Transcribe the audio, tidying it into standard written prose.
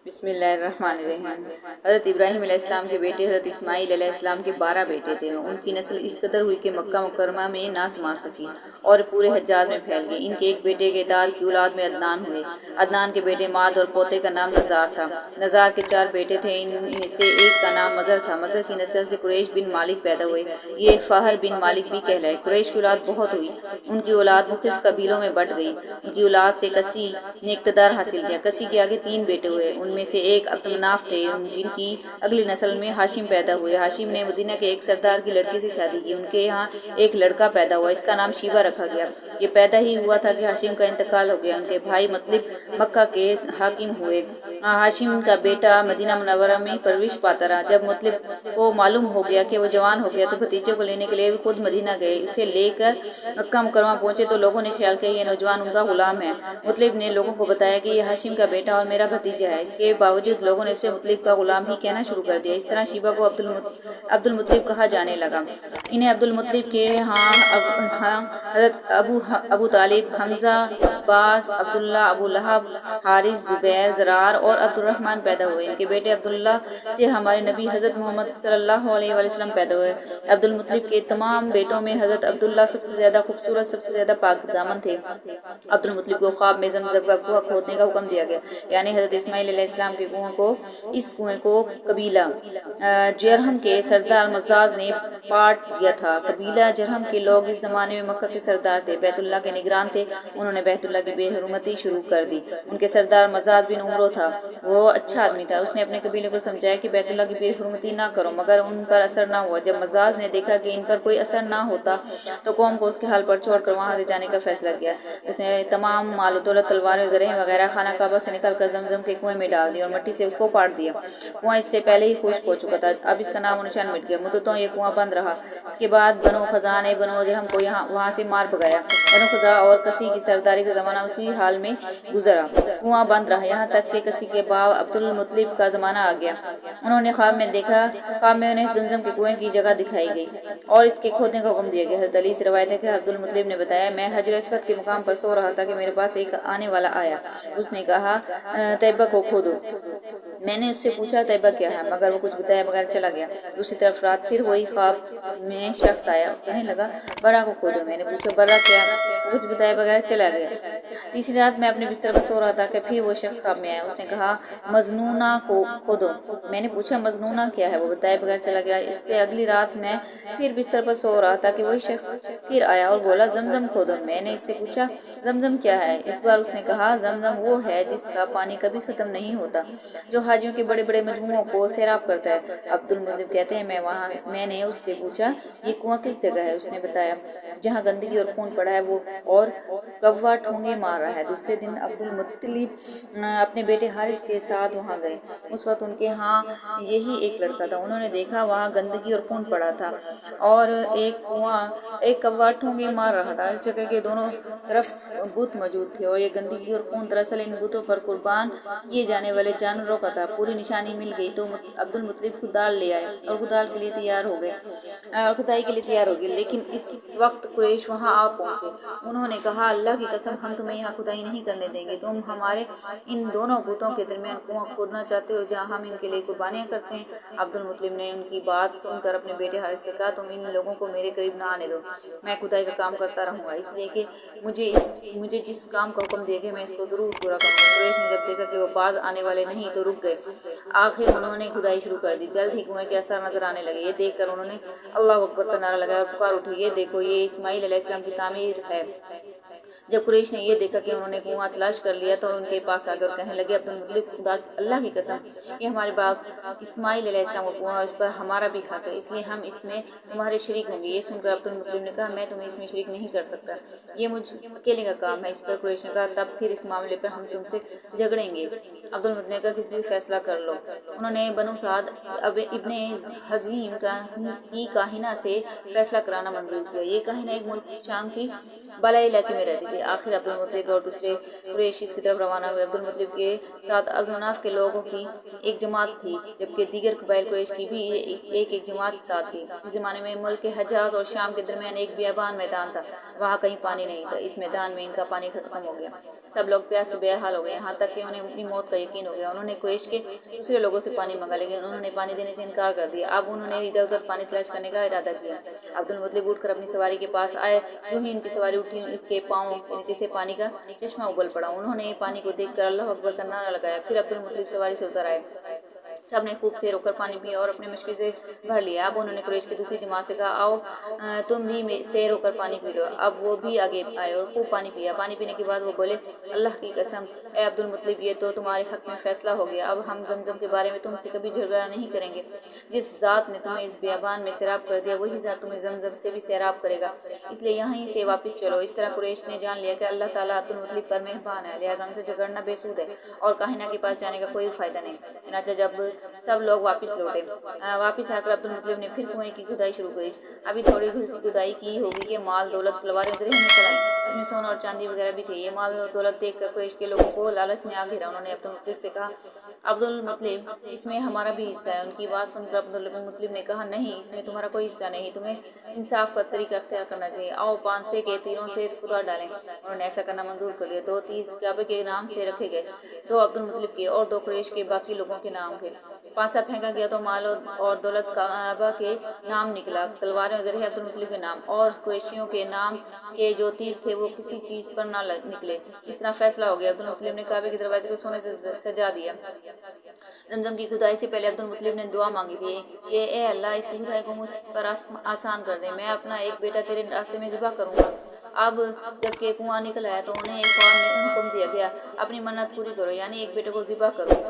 بسم اللہ الرحمن الرحیم۔ حضرت ابراہیم علیہ السلام کے بیٹے حضرت اسماعیل علیہ السلام کے 12 بیٹے تھے۔ ان کی نسل اس قدر ہوئی کہ مکہ مکرمہ میں نہ سما سکی اور پورے حجاز میں پھیل گئی۔ ان کے ایک بیٹے کے دار کی اولاد میں عدنان ہوئے۔ عدنان کے بیٹے ماد اور پوتے کا نام نزار تھا۔ نزار کے 4 بیٹے تھے، ان سے ایک کا نام مضر تھا۔ مضر کی نسل سے قریش بن مالک پیدا ہوئے، یہ فہر بن مالک بھی کہلائے۔ قریش کی اولاد بہت ہوئی، ان کی اولاد مختلف قبیلوں میں بٹ گئی۔ ان کی اولاد سے کسی نے اقتدار حاصل کیا۔ کسی کے آگے 3 بیٹے ہوئے، ان میں سے ایک عبدالمناف تھے، جن کی اگلی نسل میں ہاشم پیدا ہوئے۔ ہاشم نے مدینہ کے ایک سردار کی لڑکی سے شادی کی، ان کے یہاں ایک لڑکا پیدا ہوا، اس کا نام شیبہ رکھا گیا۔ یہ پیدا ہی ہوا تھا کہ ہاشم کا انتقال ہو گیا۔ ان کے بھائی مطلب مکہ کے حاکم ہوئے۔ ہاشم کا بیٹا مدینہ منورہ میں پرورش پاتا رہا۔ جب مطلب کو معلوم ہو گیا کہ وہ جوان ہو گیا تو بھتیجے کو لینے کے لیے خود مدینہ گئے۔ اسے لے کر مکہ مکرمہ پہنچے تو لوگوں نے خیال کیا یہ نوجوان ان کا غلام ہے۔ مطلب نے لوگوں کو بتایا کہ یہ ہاشم کا بیٹا اور میرا بھتیجا ہے۔ اس کے باوجود لوگوں نے اسے مطلب کا غلام ہی کہنا شروع کر دیا۔ اس طرح شیبہ کو عبد المطلب کہا جانے لگا۔ انہیں عبد المطلب کے ہاں حضرت ابو طالب، حمزہ، عباس، عبداللہ، ابو لہب، حارث، زبیر، زرار اور عبد الرحمن پیدا ہوئے۔ ان کے بیٹے عبداللہ سے ہمارے نبی حضرت محمد صلی اللہ علیہ وسلم پیدا ہوئے۔ عبد المطلب کے تمام بیٹوں میں حضرت عبداللہ سب سے زیادہ خوبصورت، سب سے زیادہ پاک دامن تھے۔ عبد المطلب کو خواب میں زمزم کا کنواں کھودنے کا حکم دیا گیا، یعنی حضرت اسماعیل علیہ السلام کے کنویں کو۔ اس کنویں کو قبیلہ جرہم کے سردار مزاز نے پاٹ دیا تھا۔ قبیلہ جرہم کے لوگ اس زمانے میں مکہ کے سردار تھے، بیت اللہ کے نگران تھے۔ انہوں نے بیت اللہ کی بے حرمتی شروع کر دی۔ ان کے سردار مزاز بن عمرو تھا، وہ اچھا آدمی تھا۔ اس نے اپنے قبیلے کو سمجھایا کہ بیت اللہ کی بے حرمتی نہ کرو، مگر ان پر اثر نہ ہوا۔ جب مزاز نے دیکھا کہ ان پر کوئی اثر نہ ہوتا تو قوم کو اس کے حال پر چھوڑ کر وہاں سے جانے کا فیصلہ کیا۔ اس نے تمام مال و دولت، تلواریں، زرہیں وغیرہ خانہ کعبہ سے نکال کر زمزم کے کنویں میں ڈال دی اور مٹی سے اس کو پاٹ دیا۔ کنواں اس سے پہلے ہی خشک ہو چکا تھا، اب اس کا نام و نشان مٹ گیا۔ مدتوں یہ کنواں بند رہا۔ اس کے بعد بنو خزاعہ نے بنو جرہم کو وہاں سے مار بھگایا۔ بنو خزاعہ اور کسی کی سرداری کا زمانہ اسی حال میں گزرا، کنواں بند رہا، یہاں تک کہ کسی کے باپ عبد المطلب کا زمانہ آ گیا۔ انہوں نے خواب میں دیکھا، خواب میں انہیں زمزم کے کنویں کی جگہ دکھائی گئی اور اس کے کھودنے کا حکم دیا گیا۔ حضرت علی سے روایت ہے کہ عبد المطلب نے بتایا، میں حجر اسود کے مقام پر سو رہا تھا کہ میرے پاس ایک آنے والا آیا۔ اس نے کہا طیبہ کو کھودو۔ میں نے اس سے پوچھا طیبہ کیا ہے، مگر وہ کچھ بتائے بغیر چلا گیا۔ دوسری طرف رات پھر ہوئی، خواب میں شخص آیا، کہنے لگا برا کو کھودو۔ میں نے پوچھا برا کیا، کچھ بتائے بغیر چلا گیا۔ تیسری رات میں اپنے بستر پر سو رہا تھا کہ پھر وہ شخص خواب میں آیا، اس نے کہا مظنونہ کو کھودو۔ میں نے پوچھا مظنونہ کیا ہے، وہ بتائے بغیر چلا گیا۔ اس سے اگلی رات میں پھر بستر پر سو رہا تھا کہ وہی شخص پھر آیا اور بولا زمزم کھودو۔ میں نے اس سے پوچھا زمزم کیا ہے، اس بار اس نے کہا زمزم وہ ہے جس کا پانی کبھی ختم نہیں ہوتا، جو حاجیوں کے بڑے بڑے مجموعوں کو سیراب کرتا ہے۔ عبد المطلب کہتے ہیں میں نے اس سے پوچھا یہ کنواں کس جگہ ہے، اس نے بتایا جہاں گندگی اور خون پڑا ہے وہ اور کوا ٹھونگے مار رہا ہے۔ دوسرے دن عبد المطلب اپنے بیٹے حارث کے ساتھ وہاں گئے۔ اس وقت ان کے ہاں یہی ایک لڑکا تھا۔ انہوں نے دیکھا وہاں گندگی اور خون پڑا تھا اور ایک کوا ٹھونگے مار رہا تھا۔ اس جگہ کے دونوں طرف بت موجود تھے اور یہ گندگی اور خون دراصل ان بتوں پر قربان کیے جانے والے جانوروں کا تھا۔ پوری نشانی مل گئی تو عبد المطلب کدال لے آئے اور کدال کے لیے تیار ہو گئے اور کھدائی کے لیے تیار ہو گئے، لیکن اس وقت قریش وہاں آ پہنچے۔ انہوں نے کہا اللہ کی قسم ہم تمہیں یہاں کھدائی نہیں کرنے دیں گے، تم ہمارے ان دونوں بتوں کے درمیان کنواں کھودنا چاہتے ہو جہاں ہم ان کے لیے قربانیاں کرتے ہیں۔ عبد المطلب نے ان کی بات سن کر اپنے بیٹے حارث سے کہا تم ان لوگوں کو میرے قریب نہ آنے دو، میں کھدائی کا کام کرتا رہوں گا، اس لیے کہ مجھے جس کام کا حکم دیا گیا میں اس کو ضرور پورا کروں گا۔ قریش نے جب دیکھا کہ وہ باز آنے والے نہیں تو رک گئے۔ آخر انہوں نے کھدائی شروع کر دی، جلد ہی کنویں کے آثار نظر آنے لگے۔ یہ دیکھ کر انہوں نے اللہ اکبر کا نعرہ لگایا اور پکار اٹھی یہ دیکھو یہ اسماعیل علیہ السلام کی تعمیر ہے۔ جب قریش نے یہ دیکھا کہ انہوں نے کنواں تلاش کر لیا تو ان کے پاس آ گئے اور کہنے لگے عبد المطلب خدا اللہ کی قسم یہ ہمارے باپ اسماعیل علیہ السلام کا کنواں، اس پر ہمارا بھی حق ہے، اس لیے ہم اس میں تمہارے شریک ہوں گے۔ یہ سن کر عبد المطلب نے کہا میں تمہیں اس میں شریک نہیں کر سکتا، یہ مجھ اکیلے کا کام ہے۔ اس پر قریش نے کہا تب پھر اس معاملے پر ہم تم سے جھگڑیں گے۔ عبد المطلب نے کہا کسی سے فیصلہ کر لو۔ انہوں نے بنو سعد ابن حزیم کی کاہنہ سے فیصلہ کرانا منظور کیا۔ یہ کاہنہ ایک ملک شام کی بالائی علاقے میں رہتی تھی۔ آخر عبد المطلب اور دوسرے قریش اس کی طرف روانہ ہوئے۔ عبد المطلب کے ساتھ عبد مناف کے لوگوں کی ایک جماعت تھی، جبکہ دیگر قبائل قریش کی بھی ایک جماعت ساتھ تھی۔ اس زمانے میں ملک کے حجاز اور شام کے درمیان ایک بیابان میدان تھا، وہاں کہیں پانی نہیں تھا۔ اس میدان میں ان کا پانی ختم ہو گیا، سب لوگ پیاس سے بے حال ہو گئے، یہاں تک کہ انہیں اپنی موت کا یقین ہو گیا۔ انہوں نے قریش کے دوسرے لوگوں سے پانی منگا، لیکن انہوں نے پانی دینے سے انکار کر دیا۔ اب انہوں نے ادھر ادھر پانی تلاش کرنے کا ارادہ کیا۔ عبد المطلب اٹھ کر اپنی سواری کے پاس آئے، جو ہی ان کی سواری اٹھی ان کے پاؤں کے نیچے سے پانی کا چشمہ ابل پڑا۔ انہوں نے پانی کو دیکھ کر اللہ اکبر کا نعرہ لگایا، پھر عبد المطلب سواری سے اتر آئے۔ سب نے خوب سیر ہو کر پانی پیا اور اپنے مشکل سے بھر لیا۔ اب انہوں نے قریش کی دوسری جماعت سے کہا، آؤ تم بھی سیر ہو کر پانی پی لو۔ اب وہ بھی آگے آئے اور خوب پانی پیا۔ پانی پینے کے بعد وہ بولے، اللہ کی قسم اے عبد المطلب، یہ تو تمہارے حق میں فیصلہ ہو گیا، اب ہم زمزم کے بارے میں تم سے کبھی جھگڑا نہیں کریں گے۔ جس ذات نے تمہیں اس بیابان میں سیراب کر دیا، وہی ذات تمہیں زمزم سے بھی سیراب کرے گا، اس لیے یہیں سے واپس چلو۔ اس طرح قریش نے جان لیا کہ اللہ تعالیٰ عبد المطلب پر مہربان ہے، لہٰذا ان سے جھگڑنا بے سود ہے اور کاہنہ کے پاس جانے کا کوئی فائدہ نہیں۔ چنانچہ جب سب لوگ واپس لوٹے، واپس آ کر عبد المطلب نے پھر کنویں کی کھدائی شروع کی۔ ابھی تھوڑی کھدائی کی ہوگی کہ مال دولت تلواریں ادھر ہی نکل آئیں، اس میں سونا اور چاندی وغیرہ بھی تھے۔ یہ مال اور دولت دیکھ کر قریش کے لوگوں کو لالچ نے آ گھیرا۔ انہوں نے عبد المطلب سے کہا، عبد المطلب اس میں ہمارا بھی حصہ ہے۔ ان کی بات سن کر عبد المطلب نے کہا، نہیں، اس میں تمہارا کوئی حصہ نہیں، تمہیں انصاف کا طریقہ اختیار کرنا چاہیے۔ آؤ پانسے کے تیروں سے خدا ڈالیں۔ انہوں نے ایسا کرنا منظور کر لیا۔ 2 تیر کعبے کے نام سے رکھے گئے، 2 عبد المطلب کے اور 2 قریش کے باقی لوگوں کے نام کے۔ پانسا پھینکا گیا تو مال اور دولت کعبہ کے نام نکلا، تلواریں اور ذرے عبد المطلب کے نام، اور قریشیوں کے نام کے جو تیر تھے وہ کسی چیز پر نہ نکلے۔ اس طرح فیصلہ ہو گیا۔ عبد المطلب نے کعبے کے دروازے کو سونے سے سجا دیا۔ زمزم کی کھدائی سے پہلے عبد المطلب نے دعا مانگی تھی کہ اے اللہ، اس کی کھدائی کو مجھ پر آسان کر دے، میں اپنا ایک بیٹا تیرے راستے میں ذبح کروں گا۔ اب جب کہ کنواں نکل آیا تو انہیں ایک اور حکم دیا گیا، اپنی منت پوری کرو، یعنی ایک بیٹے کو ذبح کرو۔